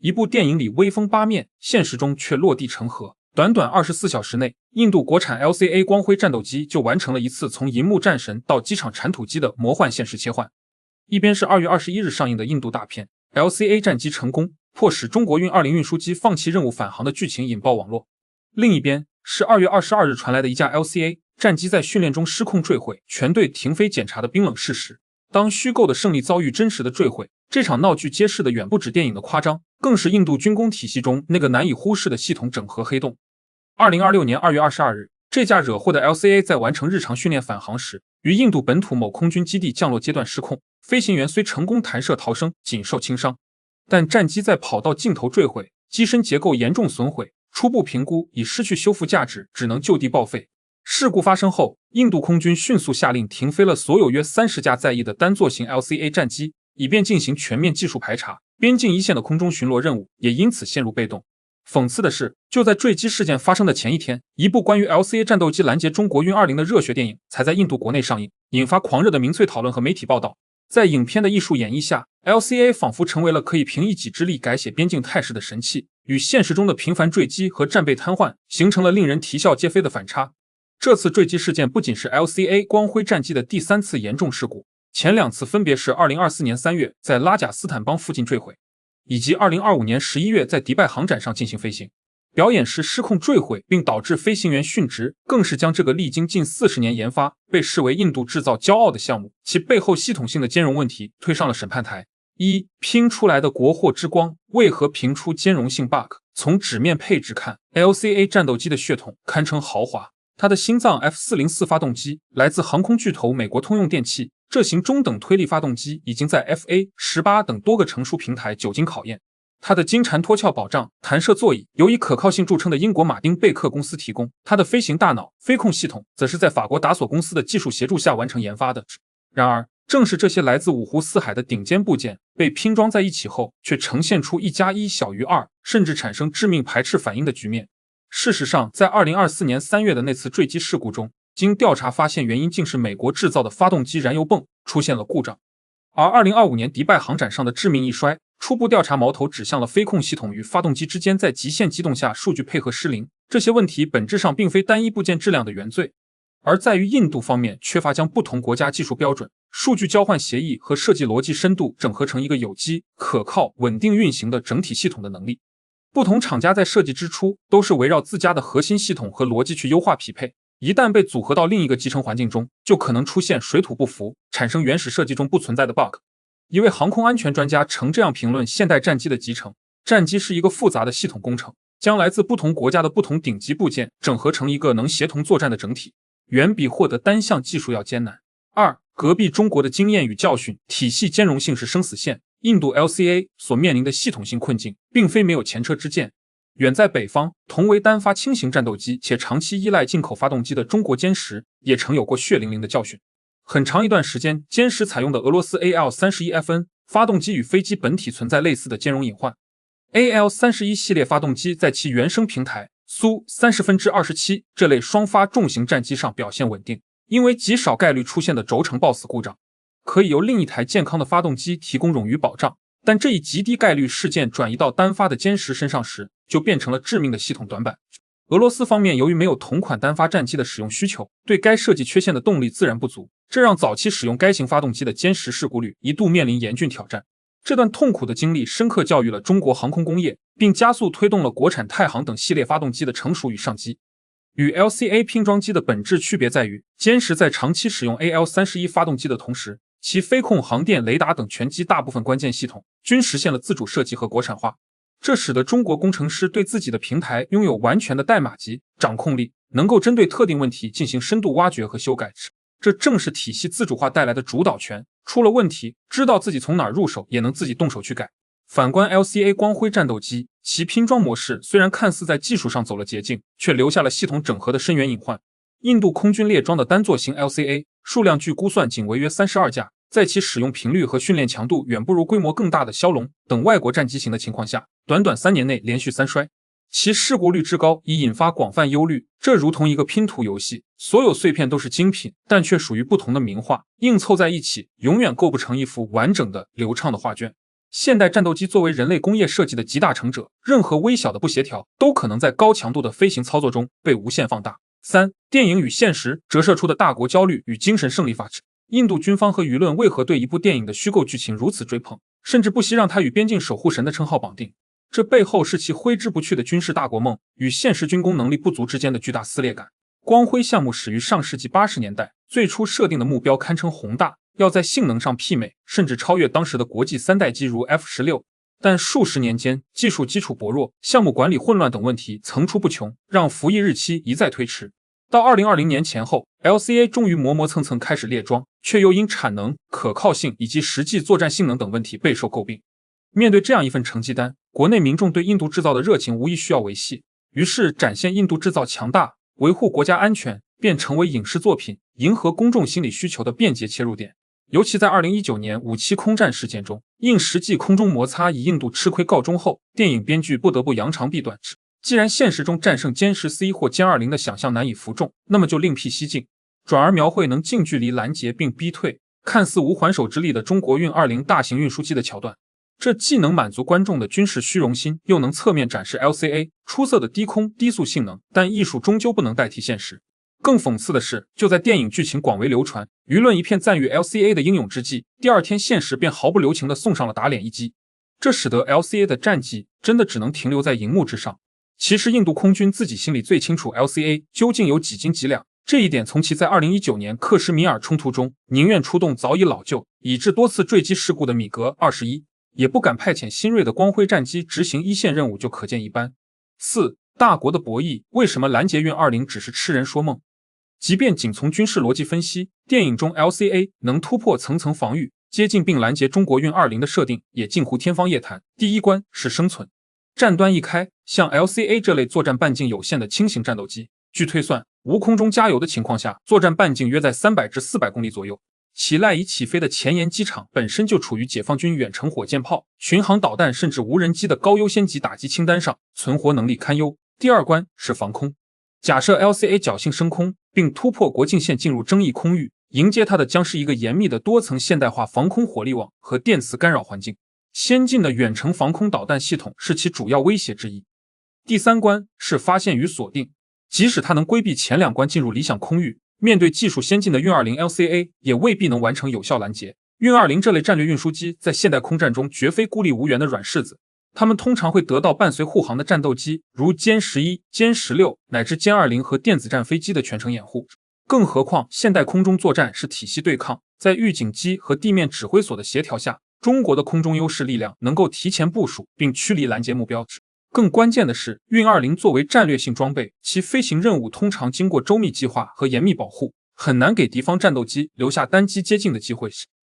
一部电影里威风八面，现实中却落地成盒。短短24小时内，印度国产 LCA 光辉战斗机就完成了一次从银幕战神到机场铲土机的魔幻现实切换。一边是2月21日上映的印度大片 LCA 战机成功，迫使中国运20运输机放弃任务返航的剧情引爆网络。另一边是2月22日传来的一架 LCA 战机在训练中失控坠毁，全队停飞检查的冰冷事实。当虚构的胜利遭遇真实的坠毁，这场闹剧揭示的远不止电影的夸张，更是印度军工体系中那个难以忽视的系统整合黑洞。2026年2月22日，这架惹祸的 LCA 在完成日常训练返航时，于印度本土某空军基地降落阶段失控，飞行员虽成功弹射逃生，仅受轻伤，但战机在跑道尽头坠毁，机身结构严重损毁，初步评估已失去修复价值，只能就地报废。事故发生后，印度空军迅速下令停飞了所有约30架在役的单座型 LCA 战机，以便进行全面技术排查，边境一线的空中巡逻任务也因此陷入被动。讽刺的是，就在坠机事件发生的前一天，一部关于 LCA 战斗机拦截中国运20的热血电影才在印度国内上映，引发狂热的民粹讨论和媒体报道。在影片的艺术演绎下， LCA 仿佛成为了可以凭一己之力改写边境态势的神器，与现实中的频繁坠机和战备瘫痪形成了令人啼笑皆非的反差。这次坠机事件不仅是 LCA 光辉战机的第3次严重事故，前2次分别是2024年3月在拉贾斯坦邦附近坠毁，以及2025年11月在迪拜航展上进行飞行。表演时失控坠毁并导致飞行员殉职，更是将这个历经近40年研发，被视为印度制造骄傲的项目，其背后系统性的兼容问题推上了审判台。拼出来的国货之光为何频出兼容性 bug？ 从纸面配置看， LCA 战斗机的血统堪称豪华。它的心脏 F404 发动机来自航空巨头美国通用电气，这型中等推力发动机已经在 FA18 等多个成熟平台久经考验。它的金蝉脱壳保障、弹射座椅由以可靠性著称的英国马丁贝克公司提供，它的飞行大脑、飞控系统则是在法国达索公司的技术协助下完成研发的。然而，正是这些来自五湖四海的顶尖部件被拼装在一起后，却呈现出1+1小于2，甚至产生致命排斥反应的局面。事实上，在2024年3月的那次坠机事故中，经调查发现原因竟是美国制造的发动机燃油泵出现了故障。而2025年迪拜航展上的致命一摔，初步调查矛头指向了飞控系统与发动机之间在极限机动下数据配合失灵。这些问题本质上并非单一部件质量的原罪，而在于印度方面缺乏将不同国家技术标准、数据交换协议和设计逻辑深度整合成一个有机、可靠、稳定运行的整体系统的能力。不同厂家在设计之初都是围绕自家的核心系统和逻辑去优化匹配，一旦被组合到另一个集成环境中，就可能出现水土不服，产生原始设计中不存在的 bug。一位航空安全专家曾这样评论现代战机的集成：战机是一个复杂的系统工程，将来自不同国家的不同顶级部件整合成一个能协同作战的整体，远比获得单项技术要艰难。隔壁中国的经验与教训，体系兼容性是生死线。印度 LCA 所面临的系统性困境，并非没有前车之鉴。远在北方，同为单发轻型战斗机且长期依赖进口发动机的中国歼十，也曾有过血淋淋的教训。很长一段时间，歼十采用的俄罗斯 AL31FN 发动机与飞机本体存在类似的兼容隐患。AL31系列发动机在其原生平台苏3027这类双发重型战机上表现稳定，因为极少概率出现的轴承抱死故障，可以由另一台健康的发动机提供冗余保障。但这一极低概率事件转移到单发的歼十身上时，就变成了致命的系统短板。俄罗斯方面由于没有同款单发战机的使用需求，对该设计缺陷的动力自然不足，这让早期使用该型发动机的歼十事故率一度面临严峻挑战。这段痛苦的经历深刻教育了中国航空工业，并加速推动了国产太行等系列发动机的成熟与上机。与 LCA 拼装机的本质区别在于，歼十在长期使用 AL31发动机的同时，其飞控、航电、雷达等全机大部分关键系统均实现了自主设计和国产化，这使得中国工程师对自己的平台拥有完全的代码级掌控力，能够针对特定问题进行深度挖掘和修改。这正是体系自主化带来的主导权，出了问题，知道自己从哪儿入手，也能自己动手去改。反观 LCA 光辉战斗机，其拼装模式虽然看似在技术上走了捷径，却留下了系统整合的深远隐患。印度空军列装的单座型 LCA 数量据估算仅为约32架，在其使用频率和训练强度远不如规模更大的枭龙等外国战机型的情况下，短短3年内连续3衰，其事故率之高已引发广泛忧虑。这如同一个拼图游戏，所有碎片都是精品，但却属于不同的名画，硬凑在一起，永远构不成一幅完整的流畅的画卷。现代战斗机作为人类工业设计的集大成者，任何微小的不协调都可能在高强度的飞行操作中被无限放大。3. 电影与现实折射出的大国焦虑与精神胜利法。印度军方和舆论为何对一部电影的虚构剧情如此追捧，甚至不惜让它与边境守护神的称号绑定？这背后是其挥之不去的军事大国梦与现实军工能力不足之间的巨大撕裂感。光辉项目始于上世纪80年代，最初设定的目标堪称宏大，要在性能上媲美甚至超越当时的国际3代机如 F-16，但数十年间技术基础薄弱、项目管理混乱等问题层出不穷，让服役日期一再推迟。到2020年前后 ，LCA 终于磨磨蹭蹭开始列装，却又因产能、可靠性以及实际作战性能等问题备受诟病。面对这样一份成绩单，国内民众对印度制造的热情无疑需要维系，于是展现印度制造强大、维护国家安全便成为影视作品迎合公众心理需求的便捷切入点。尤其在2019年5·7空战事件中，因实际空中摩擦以印度吃亏告终后，电影编剧不得不扬长避短。既然现实中战胜歼10C 或歼20的想象难以服众，那么就另辟蹊径，转而描绘能近距离拦截并逼退看似无还手之力的中国运20大型运输机的桥段。这既能满足观众的军事虚荣心，又能侧面展示 LCA 出色的低空低速性能，但艺术终究不能代替现实。更讽刺的是，就在电影剧情广为流传，舆论一片赞誉 LCA 的英勇之际，第二天现实便毫不留情地送上了打脸一击。这使得 LCA 的战绩真的只能停留在荧幕之上。其实印度空军自己心里最清楚 LCA 究竟有几斤几两，这一点从其在2019年克什米尔冲突中宁愿出动早已老旧以致多次坠机事故的米格21，也不敢派遣新锐的光辉战机执行一线任务就可见一斑。4. 大国的博弈，为什么拦截运20只是痴人说梦？即便仅从军事逻辑分析，电影中 LCA 能突破层层防御，接近并拦截中国运20的设定也近乎天方夜谭。第一关是生存。战端一开，像 LCA 这类作战半径有限的轻型战斗机，据推算，无空中加油的情况下，作战半径约在300至400公里左右。其赖以起飞的前沿机场本身就处于解放军远程火箭炮、巡航导弹甚至无人机的高优先级打击清单上，存活能力堪忧。第二关是防空。假设 LCA 侥幸升空，并突破国境线进入争议空域，迎接它的将是一个严密的多层现代化防空火力网和电磁干扰环境。先进的远程防空导弹系统是其主要威胁之一。第三关是发现与锁定，即使它能规避前两关进入理想空域，面对技术先进的运20 LCA 也未必能完成有效拦截。运20这类战略运输机在现代空战中绝非孤立无援的软柿子，它们通常会得到伴随护航的战斗机，如歼11、歼16乃至歼20和电子战飞机的全程掩护。更何况现代空中作战是体系对抗，在预警机和地面指挥所的协调下，中国的空中优势力量能够提前部署并驱离拦截目标。更关键的是，运20作为战略性装备，其飞行任务通常经过周密计划和严密保护，很难给敌方战斗机留下单机接近的机会。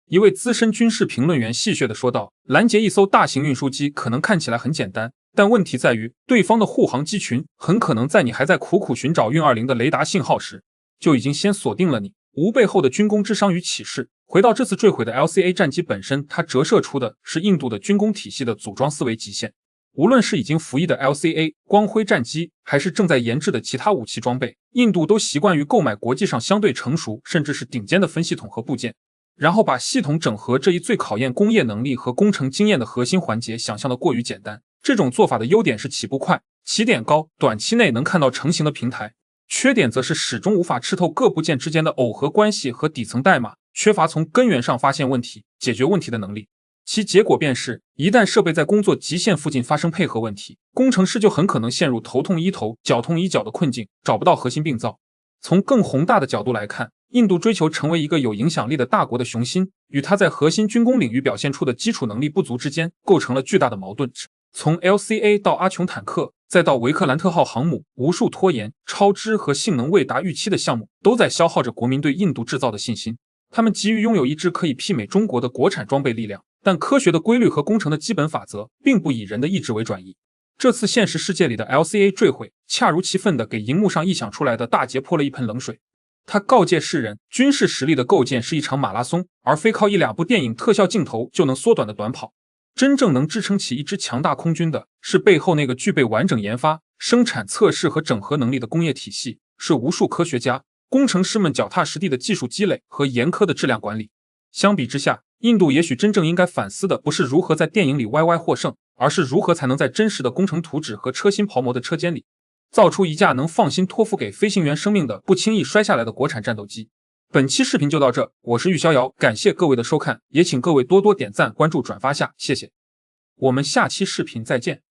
一位资深军事评论员戏谑地说道，拦截一艘大型运输机可能看起来很简单，但问题在于对方的护航机群很可能在你还在苦苦寻找运20的雷达信号时，就已经先锁定了你。无背后的军工智商与启示。回到这次坠毁的 LCA 战机本身，它折射出的是印度的军工体系的组装思维极限。无论是已经服役的 LCA 光辉战机，还是正在研制的其他武器装备，印度都习惯于购买国际上相对成熟甚至是顶尖的分系统和部件，然后把系统整合这一最考验工业能力和工程经验的核心环节想象的过于简单。这种做法的优点是起步快，起点高，短期内能看到成型的平台，缺点则是始终无法吃透各部件之间的耦合关系和底层代码，缺乏从根源上发现问题、解决问题的能力。其结果便是，一旦设备在工作极限附近发生配合问题，工程师就很可能陷入头痛医头、脚痛医脚的困境，找不到核心病灶。从更宏大的角度来看，印度追求成为一个有影响力的大国的雄心，与它在核心军工领域表现出的基础能力不足之间，构成了巨大的矛盾。从 LCA 到阿琼坦克，再到维克兰特号航母，无数拖延、超支和性能未达预期的项目，都在消耗着国民对印度制造的信心。他们急于拥有一支可以媲美中国的国产装备力量，但科学的规律和工程的基本法则并不以人的意志为转移。这次现实世界里的 LCA 坠毁，恰如其分地给荧幕上臆想出来的大捷泼了一盆冷水。它告诫世人，军事实力的构建是一场马拉松，而非靠一两部电影特效镜头就能缩短的短跑。真正能支撑起一支强大空军的，是背后那个具备完整研发、生产、测试和整合能力的工业体系，是无数科学家、工程师们脚踏实地的技术积累和严苛的质量管理。相比之下，印度也许真正应该反思的不是如何在电影里歪歪获胜，而是如何才能在真实的工程图纸和车心刨模的车间里，造出一架能放心托付给飞行员生命的不轻易摔下来的国产战斗机。本期视频就到这，我是玉逍遥，感谢各位的收看，也请各位多多点赞、关注、转发下，谢谢。我们下期视频再见。